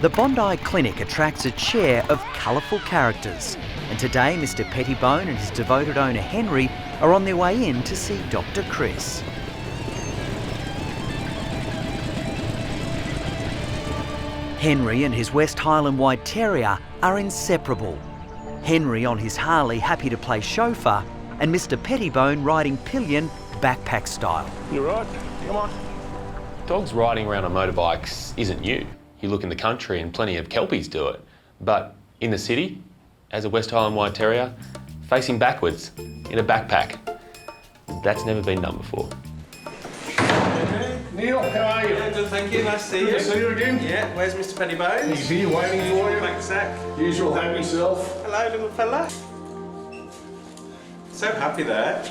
The Bondi Clinic attracts its share of colourful characters, and today Mr Pettibone and his devoted owner Henry are on their way in to see Dr Chris. Henry and his West Highland White Terrier are inseparable. Henry on his Harley happy to play chauffeur, and Mr Pettibone riding pillion backpack style. You right? Come on. Dogs riding around on motorbikes isn't new. You look in the country and plenty of Kelpies do it. But in the city, as a West Highland White Terrier, facing backwards in a backpack, that's never been done before. Neil, how are you? Yeah, good, thank you. Nice to see you. Good to see you again. Yeah, where's Mr Pettibone? He's here waiting for you. Back sack. Usual happy self. Hello, little fella. So happy there.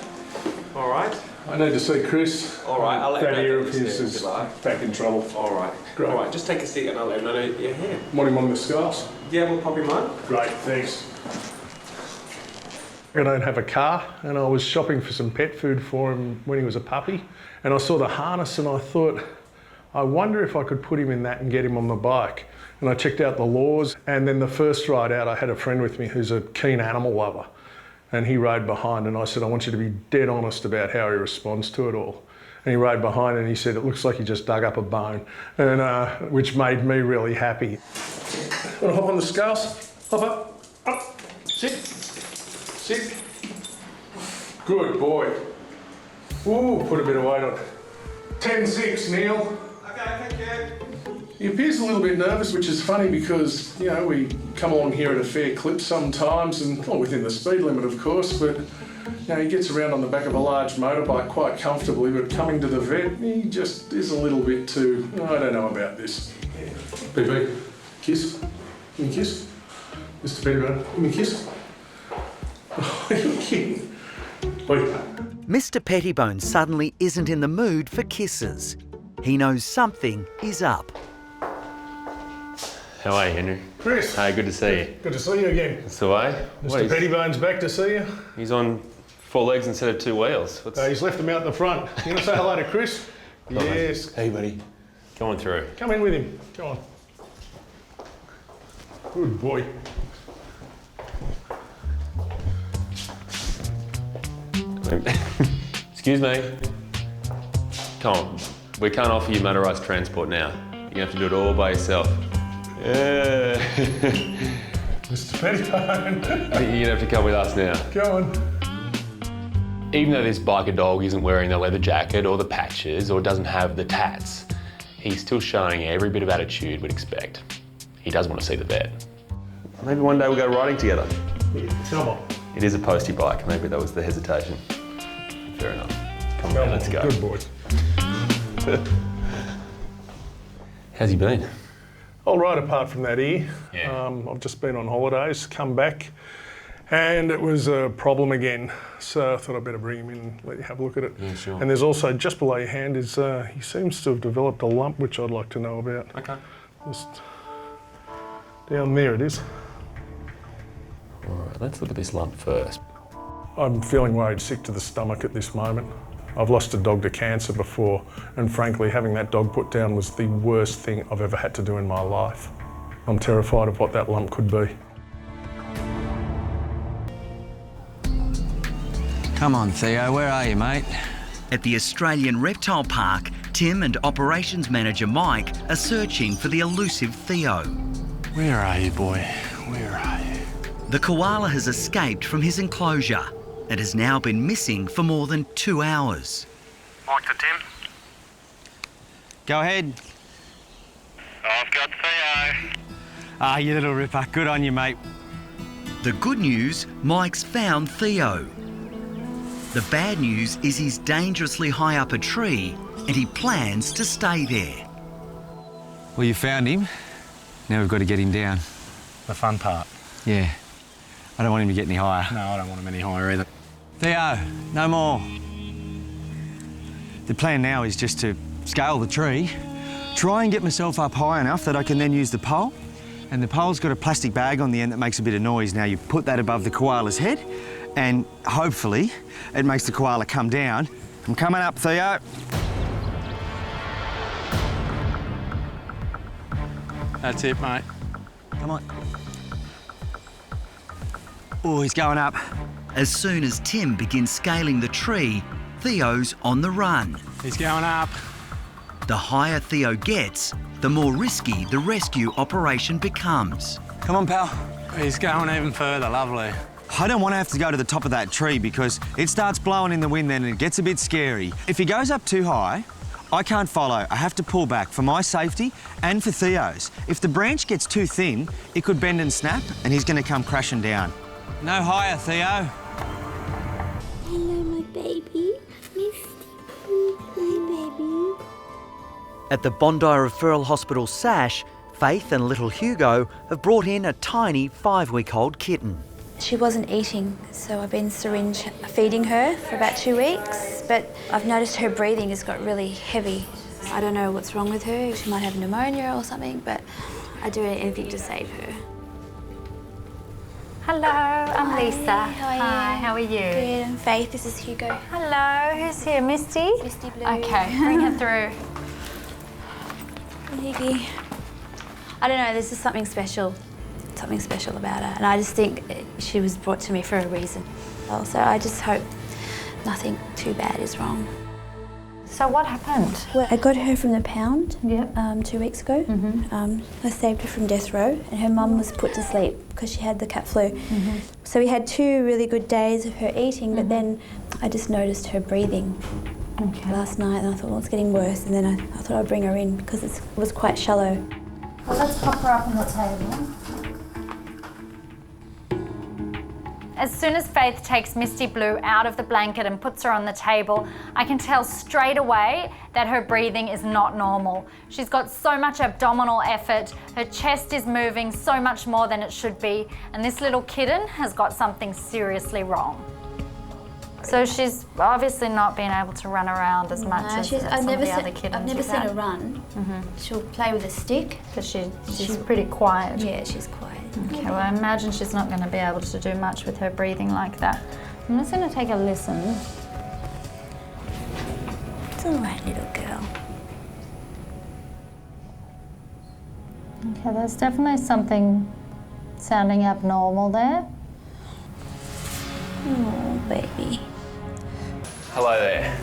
All right. I need to see Chris. All right, I'll let that him ear know of his is back in trouble. All right. Great. All right, just take a seat and I'll let him know that you're here. Want him on the scars? Yeah, we'll pop him on. Great, thanks. I don't have a car, and I was shopping for some pet food for him when he was a puppy, and I saw the harness and I thought, I wonder if I could put him in that and get him on the bike. And I checked out the laws, and then the first ride out I had a friend with me who's a keen animal lover, and he rode behind, and I said, I want you to be dead honest about how he responds to it all. And he rode behind and he said, it looks like he just dug up a bone, and which made me really happy. Want to hop on the scales? Hop up, sit, sit. Good boy. Ooh, put a bit of weight on. 10-6, Neil. Okay, thank you. He appears a little bit nervous, which is funny because, you know, we come along here at a fair clip sometimes, and not within the speed limit, of course, but, you know, he gets around on the back of a large motorbike quite comfortably, but coming to the vet, he just is a little bit too, I don't know about this. BB, kiss. Give me a kiss. Mr. Pettibone, give me a kiss. Oh, you're kidding. Wait. Mr Pettibone suddenly isn't in the mood for kisses. He knows something is up. How are you, Henry? Chris. Hey, good to see you. Good to see you again. That's the way. Mr. Pettibone's back to see you. He's on 4 legs instead of 2 wheels. He's left them out the front. You want to say hello to Chris? Yes. Hey, buddy. Go on through. Come in with him. Go on. Good boy. Excuse me. Come on. We can't offer you motorised transport now. You're gonna have to do it all by yourself. Yeah. Mr. Pettibone. You're gonna have to come with us now. Go on. Even though this biker dog isn't wearing the leather jacket or the patches or doesn't have the tats, he's still showing every bit of attitude we'd expect. He does want to see the vet. Maybe one day we'll go riding together. Yeah, come on. It is a postie bike. Maybe that was the hesitation. Fair enough. Come on, let's go. Good boy. How's he been? All right, apart from that ear. Yeah. I've just been on holidays, come back, and it was a problem again. So I thought I'd better bring him in and let you have a look at it. Yeah, sure. And there's also, just below your hand, is he seems to have developed a lump, which I'd like to know about. Okay. Just down there it is. All right, let's look at this lump first. I'm feeling worried sick to the stomach at this moment. I've lost a dog to cancer before, and frankly, having that dog put down was the worst thing I've ever had to do in my life. I'm terrified of what that lump could be. Come on, Theo, where are you, mate? At the Australian Reptile Park, Tim and Operations Manager Mike are searching for the elusive Theo. Where are you, boy? Where are you? The koala has escaped from his enclosure and has now been missing for more than 2 hours. Mike to Tim. Go ahead. I've got Theo. Ah, you little ripper. Good on you, mate. The good news, Mike's found Theo. The bad news is he's dangerously high up a tree and he plans to stay there. Well, you found him. Now we've got to get him down. The fun part. Yeah. I don't want him to get any higher. No, I don't want him any higher either. Theo, no more. The plan now is just to scale the tree, try and get myself up high enough that I can then use the pole. And the pole's got a plastic bag on the end that makes a bit of noise. Now you put that above the koala's head and hopefully it makes the koala come down. I'm coming up, Theo. That's it, mate. Come on. Oh, he's going up. As soon as Tim begins scaling the tree, Theo's on the run. He's going up. The higher Theo gets, the more risky the rescue operation becomes. Come on, pal. He's going even further, lovely. I don't want to have to go to the top of that tree because it starts blowing in the wind then and it gets a bit scary. If he goes up too high, I can't follow. I have to pull back for my safety and for Theo's. If the branch gets too thin, it could bend and snap and he's going to come crashing down. No higher, Theo. Hello, my baby. Misty. Hi, baby. At the Bondi Referral Hospital sash, Faith and little Hugo have brought in a tiny 5-week-old kitten. She wasn't eating, so I've been syringe feeding her for about 2 weeks, but I've noticed her breathing has got really heavy. I don't know what's wrong with her. She might have pneumonia or something, but I do anything to save her. Hello, I'm Lisa. How are you? Hi, how are you? Good. I'm Faith. This is Hugo. Hello, who's here? Misty? Misty Blue. Okay, bring her through. Ziggy. I don't know, there's just something special about her. And I just think she was brought to me for a reason. Also, I just hope nothing too bad is wrong. So what happened? Well, I got her from the pound Yep. 2 weeks ago. I saved her from death row, and her mum was put to sleep because she had the cat flu. So we had 2 really good days of her eating, but then I just noticed her breathing last night, and I thought, well, it's getting worse. And then I thought I'd bring her in because it was quite shallow. Well, let's pop her up on the table. As soon as Faith takes Misty Blue out of the blanket and puts her on the table, I can tell straight away that her breathing is not normal. She's got so much abdominal effort, her chest is moving so much more than it should be, and this little kitten has got something seriously wrong. So she's obviously not been able to run around as much as some of the other kittens. I've never seen her run. She'll play with a stick. Because she's pretty quiet. Yeah, she's quiet. Okay, well, I imagine she's not going to be able to do much with her breathing like that. I'm just going to take a listen. It's all right, little girl. Okay, there's definitely something sounding abnormal there. Oh, baby. Hello there.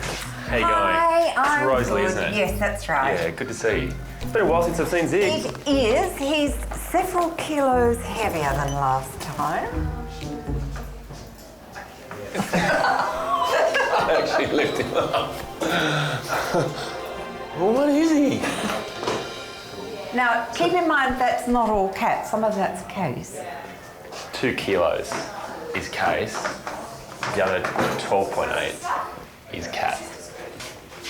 How you going? Hi, I'm It's Rosalie, good. isn't it? Yes, that's right. Yeah, good to see you. It's been a while since I've seen Zig. It is. He's several kilos heavier than last time. I actually lift him up. Well, what is he? Now, keep in mind that's not all cats. Some of that's case. 2 kilos is case. The other 12.8 is cat.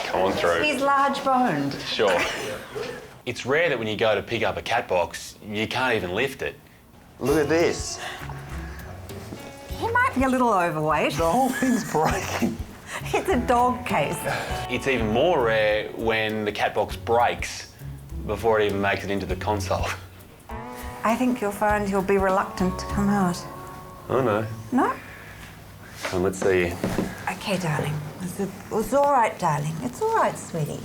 Come on through. He's large boned. Sure. It's rare that when you go to pick up a cat box, you can't even lift it. Look at this. He might be a little overweight. The whole thing's breaking. It's a dog case. It's even more rare when the cat box breaks before it even makes it into the console. I think you'll find he'll be reluctant to come out. Oh no. No? Come on, let's see. Okay, darling. It's all right, darling. It's all right, sweetie.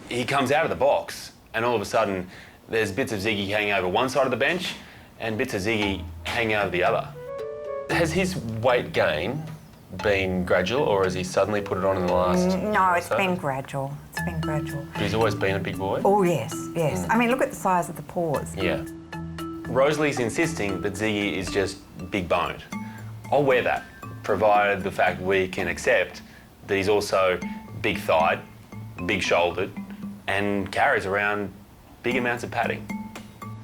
He comes out of the box and all of a sudden there's bits of Ziggy hanging over one side of the bench and bits of Ziggy hanging over the other. Has his weight gain been gradual or has he suddenly put it on in the last... No, it's been gradual. It's been gradual. But he's always been a big boy? Oh, yes, yes. I mean, look at the size of the paws. Yeah. Rosalie's insisting that Ziggy is just big boned. I'll wear that, provided the fact we can accept that he's also big thighed, big shouldered, and carries around big amounts of padding.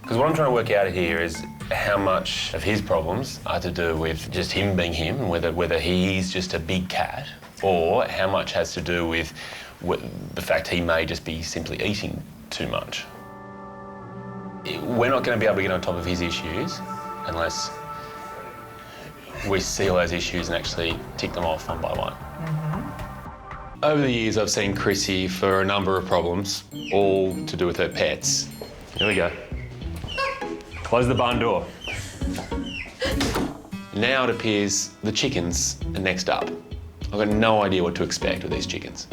Because what I'm trying to work out here is how much of his problems are to do with just him being him, whether he's just a big cat, or how much has to do with the fact he may just be simply eating too much. We're not going to be able to get on top of his issues unless we see all those issues and actually tick them off one by one. Over the years, I've seen Chrissy for a number of problems, all to do with her pets. Here we go. Close the barn door. Now it appears the chickens are next up. I've got no idea what to expect with these chickens.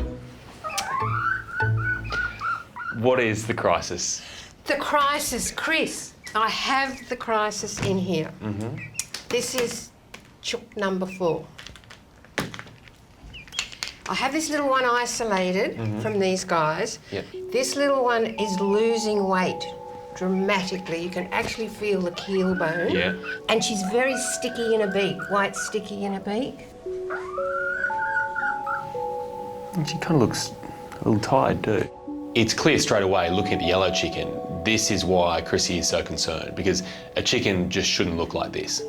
What is the crisis? The crisis, Chris. I have the crisis in here. This is chook number 4. I have this little one isolated from these guys. Yep. This little one is losing weight dramatically. You can actually feel the keel bone. Yeah. And she's very sticky in her beak, white sticky in her beak. And she kind of looks a little tired too. It's clear straight away, looking at the yellow chicken, this is why Chrissy is so concerned, because a chicken just shouldn't look like this.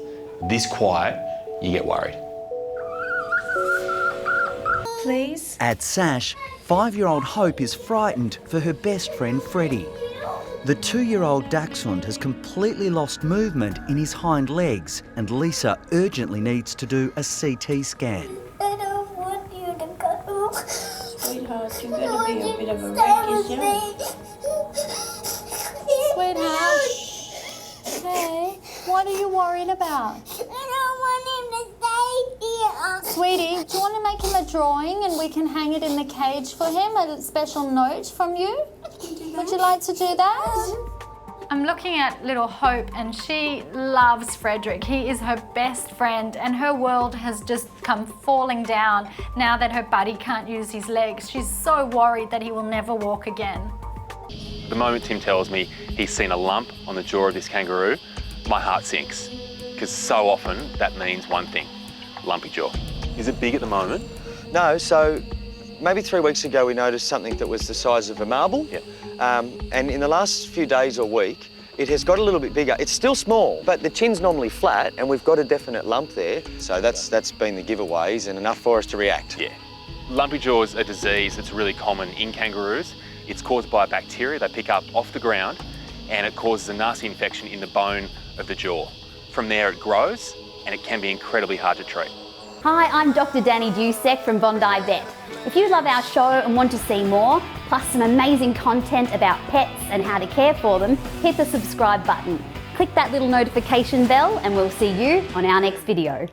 This quiet, you get worried. Please? At Sash, 5-year-old Hope is frightened for her best friend Freddy. The 2-year-old Dachshund has completely lost movement in his hind legs, and Lisa urgently needs to do a CT scan. I don't want you to go. Sweetheart, you're going to be a bit of a wreck, is you? Sweetheart. Hey, what are you worried about? I don't want him to stay here. Sweetie, do you want to make him a drawing and we can hang it in the cage for him, a special note from you? Would you like to do that? I'm looking at little Hope and she loves Frederick. He is her best friend and her world has just come falling down now that her buddy can't use his legs. She's so worried that he will never walk again. The moment Tim tells me he's seen a lump on the jaw of this kangaroo, my heart sinks. Because so often that means one thing, lumpy jaw. Is it big at the moment? No, so maybe 3 weeks ago we noticed something that was the size of a marble. Yep. And in the last few days or week, it has got a little bit bigger. It's still small, but the chin's normally flat and we've got a definite lump there. So that's been the giveaways and enough for us to react. Yeah. Lumpy jaw is a disease that's really common in kangaroos. It's caused by a bacteria they pick up off the ground and it causes a nasty infection in the bone of the jaw. From there it grows and it can be incredibly hard to treat. Hi, I'm Dr. Danny Dusek from Bondi Vet. If you love our show and want to see more, plus some amazing content about pets and how to care for them, hit the subscribe button. Click that little notification bell and we'll see you on our next video.